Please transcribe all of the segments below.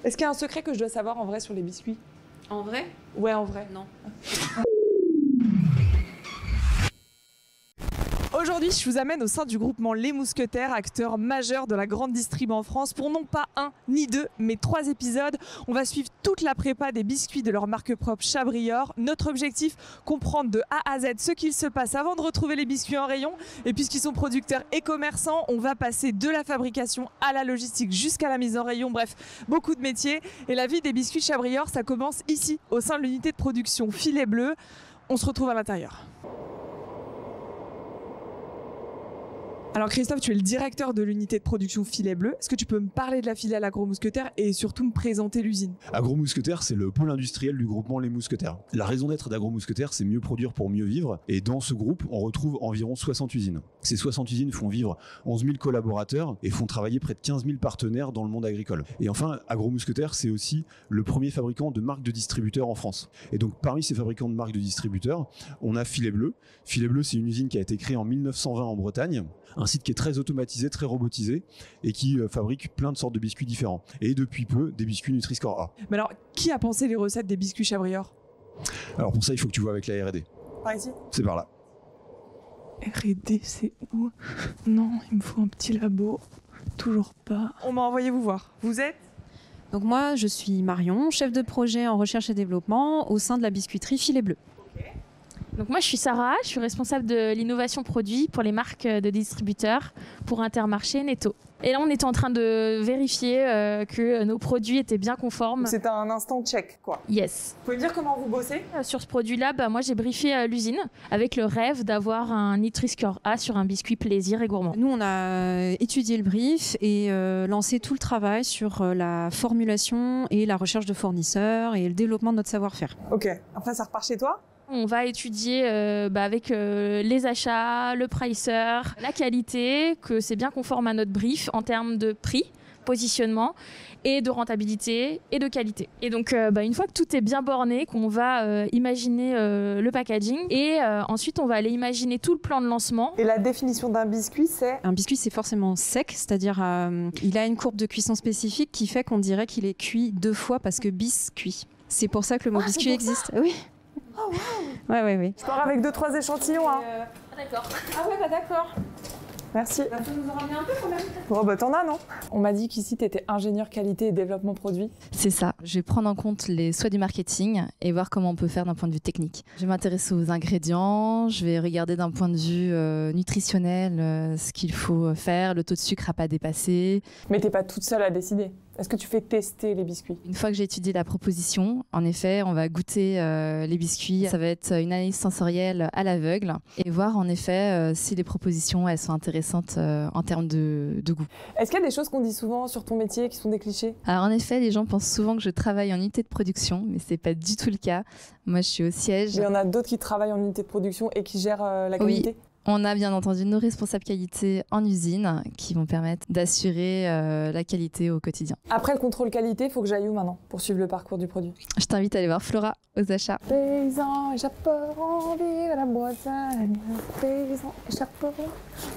Est-ce qu'il y a un secret que je dois savoir en vrai sur les biscuits? En vrai? Ouais, en vrai. Non. Aujourd'hui, je vous amène au sein du groupement Les Mousquetaires, acteur majeur de la grande distrib en France, pour non pas 1 ni 2, mais 3 épisodes. On va suivre toute la prépa des biscuits de leur marque propre Chabrior. Notre objectif, comprendre de A à Z ce qu'il se passe avant de retrouver les biscuits en rayon. Et puisqu'ils sont producteurs et commerçants, on va passer de la fabrication à la logistique jusqu'à la mise en rayon. Bref, beaucoup de métiers. Et la vie des biscuits Chabrior, ça commence ici, au sein de l'unité de production Filet Bleu. On se retrouve à l'intérieur. Alors Christophe, tu es le directeur de l'unité de production Filet Bleu. Est-ce que tu peux me parler de la filiale Agro Mousquetaires et surtout me présenter l'usine? Agro Mousquetaires, c'est le pôle industriel du groupement Les Mousquetaires. La raison d'être d'Agro Mousquetaires, c'est mieux produire pour mieux vivre. Et dans ce groupe, on retrouve environ 60 usines. Ces 60 usines font vivre 11 000 collaborateurs et font travailler près de 15 000 partenaires dans le monde agricole. Et enfin, Agro Mousquetaires, c'est aussi le premier fabricant de marques de distributeurs en France. Et donc parmi ces fabricants de marques de distributeurs, on a Filet Bleu. Filet Bleu, c'est une usine qui a été créée en 1920 en Bretagne. Un site qui est très automatisé, très robotisé et qui fabrique plein de sortes de biscuits différents. Et depuis peu, des biscuits Nutri-Score A. Mais alors, qui a pensé les recettes des biscuits Chabrior? Alors pour ça, il faut que tu vois avec la R&D. Par ici? C'est par là. R&D, c'est où? Non, il me faut un petit labo. Toujours pas. On m'a envoyé vous voir. Vous êtes? Donc moi, je suis Marion, chef de projet en recherche et développement au sein de la biscuiterie Filet Bleu. Donc moi je suis Sarah, je suis responsable de l'innovation produit pour les marques de distributeurs pour Intermarché Netto. Et là on était en train de vérifier que nos produits étaient bien conformes. C'est un instant check quoi. Yes. Vous pouvez me dire comment vous bossez? Sur ce produit-là, moi j'ai briefé l'usine avec le rêve d'avoir un Nutri-Score A sur un biscuit plaisir et gourmand. Nous, on a étudié le brief et lancé tout le travail sur la formulation et la recherche de fournisseurs et le développement de notre savoir-faire. Ok, après ça repart chez toi? On va étudier avec les achats, le pricer, la qualité, que c'est bien conforme à notre brief en termes de prix, positionnement et de rentabilité et de qualité. Et donc une fois que tout est bien borné, qu'on va imaginer le packaging et ensuite on va aller imaginer tout le plan de lancement. Et la définition d'un biscuit, c'est? Un biscuit, c'est forcément sec, c'est-à-dire il a une courbe de cuisson spécifique qui fait qu'on dirait qu'il est cuit 2 fois parce que biscuit. C'est pour ça que le mot biscuit existe. Oui. Oh wow. Ouais. Je pars avec 2-3 échantillons. Hein. D'accord. Ah ouais, d'accord. Merci. Ça nous en ramener un peu quand même. Bon, t'en as, non? On m'a dit qu'ici, t'étais ingénieur qualité et développement produit. C'est ça. Je vais prendre en compte les souhaits du marketing et voir comment on peut faire d'un point de vue technique. Je vais m'intéresser aux ingrédients, je vais regarder d'un point de vue nutritionnel ce qu'il faut faire, le taux de sucre à pas dépasser. Mais t'es pas toute seule à décider. Est-ce que tu fais tester les biscuits? Une fois que j'ai étudié la proposition, en effet, on va goûter les biscuits. Ça va être une analyse sensorielle à l'aveugle et voir en effet si les propositions elles sont intéressantes en termes de goût. Est-ce qu'il y a des choses qu'on dit souvent sur ton métier qui sont des clichés? Alors en effet, les gens pensent souvent que je travaille en unité de production, mais c'est pas du tout le cas. Moi, je suis au siège. Il y en a d'autres qui travaillent en unité de production et qui gèrent la qualité? Oui. On a bien entendu nos responsables qualité en usine qui vont permettre d'assurer la qualité au quotidien. Après le contrôle qualité, il faut que j'aille où maintenant pour suivre le parcours du produit? Je t'invite à aller voir Flora aux achats. Paysans et chaperons, vive la Bretagne. Paysans et chaperons,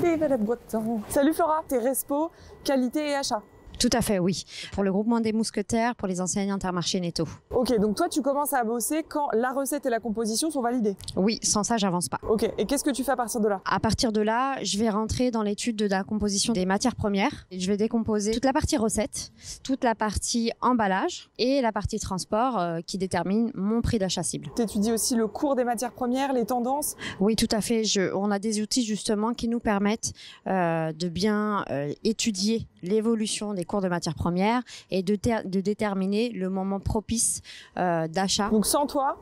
vive la Bretagne. Salut Flora, t'es respo, qualité et achat. Tout à fait, oui. Pour le groupement des Mousquetaires, pour les enseignes Intermarché Netto. Ok, donc toi tu commences à bosser quand la recette et la composition sont validées? Oui, sans ça, j'avance pas. Ok, et qu'est-ce que tu fais à partir de là? À partir de là, je vais rentrer dans l'étude de la composition des matières premières. Et je vais décomposer toute la partie recette, toute la partie emballage et la partie transport qui détermine mon prix d'achat cible. Tu étudies aussi le cours des matières premières, les tendances? Oui, tout à fait. On a des outils justement qui nous permettent de bien étudier l'évolution des cours de matières premières et de déterminer le moment propice d'achat. Donc sans toi,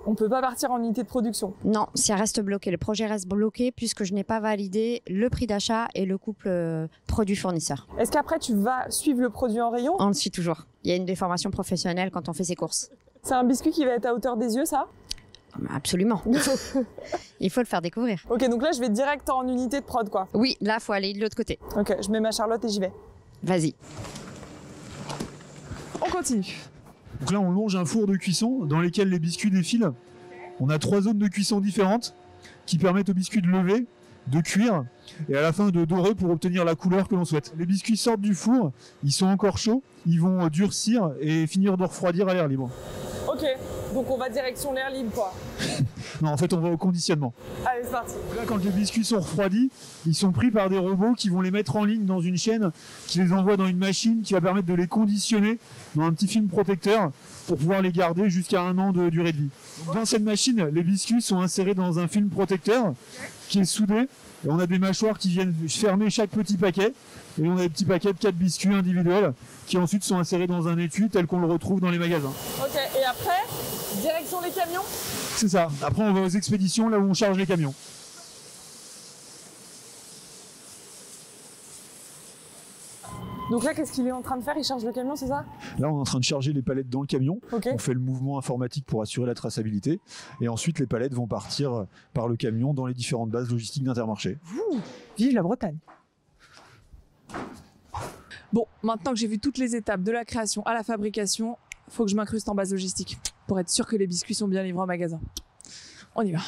on ne peut pas partir en unité de production? Non, ça reste bloqué. Le projet reste bloqué puisque je n'ai pas validé le prix d'achat et le couple produit-fournisseur. Est-ce qu'après tu vas suivre le produit en rayon? On le suit toujours. Il y a une déformation professionnelle quand on fait ses courses. C'est un biscuit qui va être à hauteur des yeux, ça? Absolument. Il faut le faire découvrir. Ok, donc là je vais direct en unité de prod quoi? Oui, là il faut aller de l'autre côté. Ok, je mets ma Charlotte et j'y vais. Vas-y. On continue. Donc là, on longe un four de cuisson dans lequel les biscuits défilent. On a 3 zones de cuisson différentes qui permettent aux biscuits de lever, de cuire et à la fin de dorer pour obtenir la couleur que l'on souhaite. Les biscuits sortent du four, ils sont encore chauds, ils vont durcir et finir de refroidir à l'air libre. Ok, donc on va direction l'air libre quoi. Non, en fait, on va au conditionnement. Allez, c'est parti. Là, quand les biscuits sont refroidis, ils sont pris par des robots qui vont les mettre en ligne dans une chaîne, qui les envoie dans une machine qui va permettre de les conditionner dans un petit film protecteur pour pouvoir les garder jusqu'à 1 an de durée de vie. Donc, dans cette machine, les biscuits sont insérés dans un film protecteur qui est soudé. Et on a des mâchoires qui viennent fermer chaque petit paquet. Et on a des petits paquets de 4 biscuits individuels qui ensuite sont insérés dans un étui tel qu'on le retrouve dans les magasins. Ok, et après, direction les camions? C'est ça. Après, on va aux expéditions, là où on charge les camions. Donc là, qu'est-ce qu'il est en train de faire? Il charge le camion, c'est ça? Là, on est en train de charger les palettes dans le camion. Ok. On fait le mouvement informatique pour assurer la traçabilité. Et ensuite, les palettes vont partir par le camion dans les différentes bases logistiques d'Intermarché. Vive la Bretagne! Bon, maintenant que j'ai vu toutes les étapes de la création à la fabrication, faut que je m'incruste en base logistique pour être sûr que les biscuits sont bien livrés au magasin. On y va.